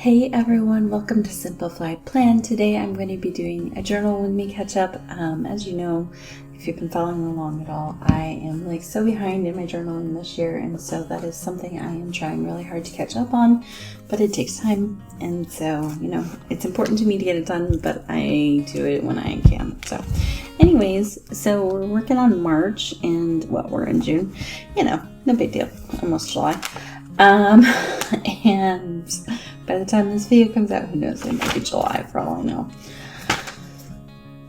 Hey everyone, welcome to Simplified Plan. Today I'm going to be doing a journal with me catch up. As you know, if you've been following along at all, I am so behind in my journaling this year, and so that is something I am trying really hard to catch up on, but it takes time, and so, it's important to me to get it done, but I do it when I can. So anyways, so we're working on March, and we're in June, no big deal, almost July. And by the time this video comes out, who knows, it might be July for all I know.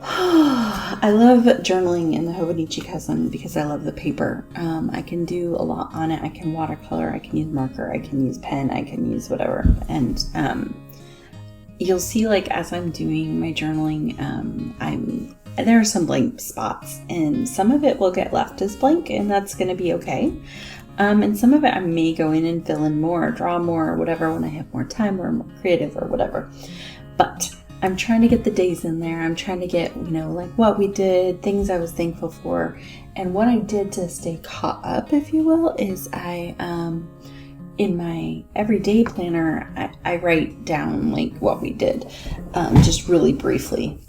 I love journaling in the Hobonichi Techo because I love the paper. I can do a lot on it. I can watercolor, I can use marker, I can use pen, I can use whatever. And you'll see as I'm doing my journaling, there are some blank spots, and some of it will get left as blank, and that's going to be okay. And some of it I may go in and fill in more, draw more, or whatever when I have more time or more creative or whatever. But I'm trying to get the days in there. I'm trying to get, what we did, things I was thankful for. And what I did to stay caught up, if you will, is I, in my everyday planner, I write down what we did, just really briefly.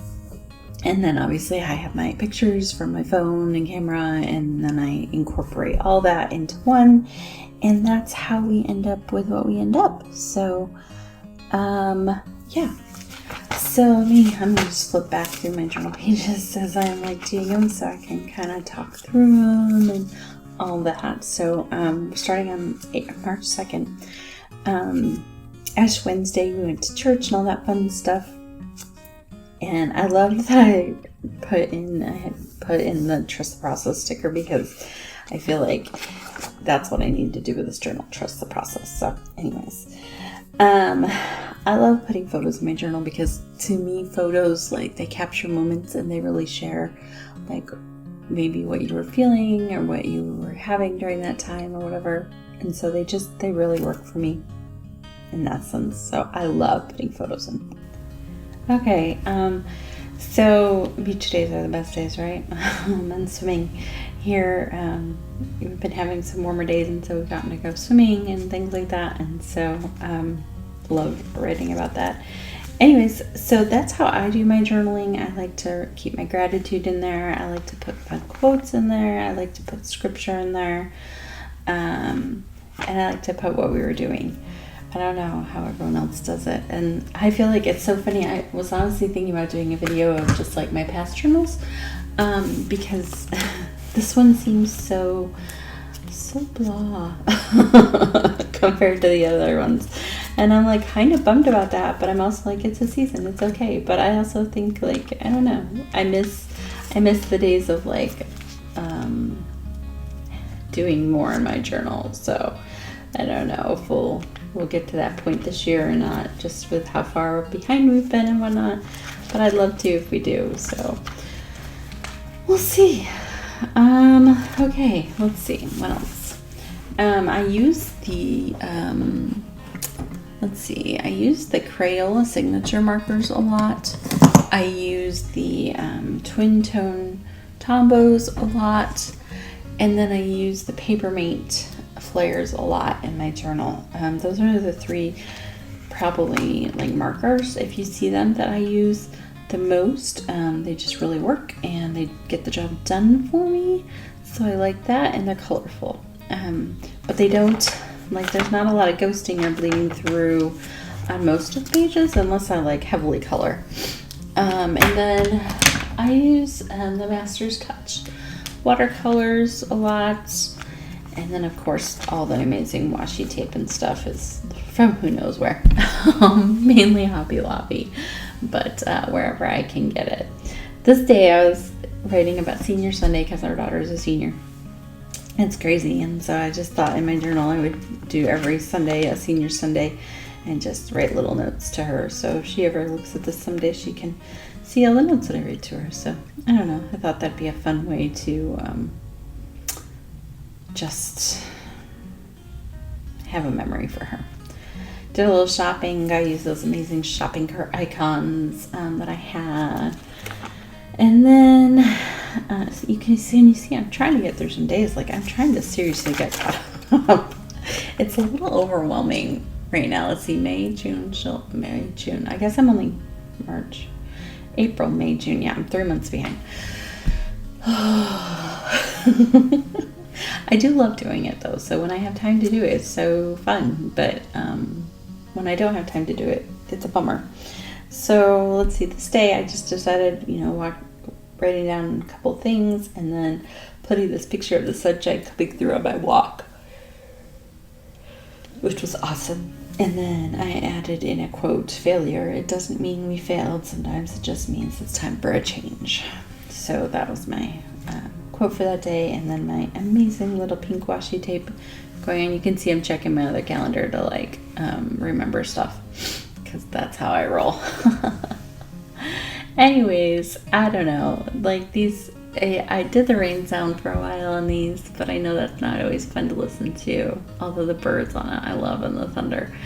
And then obviously I have my pictures from my phone and camera, and then I incorporate all that into one, and that's how we end up with what we end up. So, yeah. So I'm gonna just flip back through my journal pages as I'm doing them, so I can kind of talk through them and all that. So, starting on March 2nd, Ash Wednesday, we went to church and all that fun stuff. And I love that I put in the trust the process sticker, because I feel like that's what I need to do with this journal, trust the process. So anyways, I love putting photos in my journal because to me, photos, they capture moments and they really share maybe what you were feeling or what you were having during that time or whatever. And so they really work for me in that sense. So I love putting photos in. Okay, so beach days are the best days, right? And swimming here, we've been having some warmer days, and so we've gotten to go swimming and things like that, and so love writing about that. Anyways, so that's how I do my journaling. I like to keep my gratitude in there. I like to put fun quotes in there. I like to put scripture in there, and I like to put what we were doing. I don't know how everyone else does it, and I feel like it's so funny. I was honestly thinking about doing a video of just my past journals, because this one seems so blah compared to the other ones, and I'm kind of bummed about that, but I'm also it's a season, it's okay. But I also think I don't know, I miss the days of doing more in my journal. So I don't know if we'll get to that point this year or not, just with how far behind we've been and whatnot, but I'd love to if we do, so we'll see. Okay, let's see, what else? I use the Crayola signature markers a lot. I use the twin tone Tombows a lot, and then I use the Papermate Flairs a lot in my journal. Those are the three probably markers, if you see them, that I use the most. They just really work and they get the job done for me, so I like that, and they're colorful, but they don't there's not a lot of ghosting or bleeding through on most of the pages unless I heavily color. And then I use the Master's Touch watercolors a lot. And then, of course, all the amazing washi tape and stuff is from who knows where. Mainly Hobby Lobby, but wherever I can get it. This day I was writing about Senior Sunday because our daughter is a senior. It's crazy, and so I just thought in my journal I would do every Sunday a Senior Sunday and just write little notes to her. So if she ever looks at this someday, she can see all the notes that I write to her. So I don't know. I thought that'd be a fun way to just have a memory for her. Did a little shopping. I used those amazing shopping cart icons that I had. And then you can see I'm trying to get through some days. I'm trying to seriously get caught up. It's a little overwhelming right now. Let's see, May, June, May, June. I guess I'm only March, April, May, June. Yeah, I'm 3 months behind. I do love doing it though, so when I have time to do it, it's so fun. But when I don't have time to do it, it's a bummer. So let's see, this day I just decided, writing down a couple things and then putting this picture of the sunshine coming through on my walk, which was awesome. And then I added in a quote, failure, it doesn't mean we failed. Sometimes it just means it's time for a change. So that was my quote for that day. And then my amazing little pink washi tape going on. You can see I'm checking my other calendar to remember stuff, because that's how I roll. Anyways, I don't know, these, I did the rain sound for a while on these, but I know that's not always fun to listen to, although the birds on it I love, and the thunder.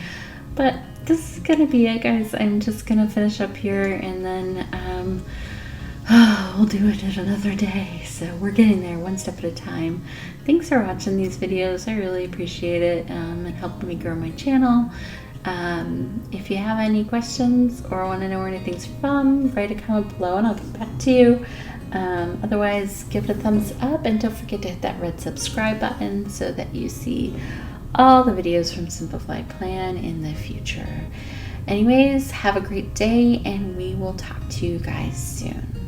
But this is gonna be it, guys. I'm just gonna finish up here, and then we'll do it at another day. So we're getting there one step at a time. Thanks for watching these videos. I really appreciate it, and helping me grow my channel. If you have any questions or want to know where anything's from, write a comment below and I'll get back to you. Otherwise, give it a thumbs up, and don't forget to hit that red subscribe button so that you see all the videos from Simplified Plan in the future. Anyways, have a great day, and we will talk to you guys soon.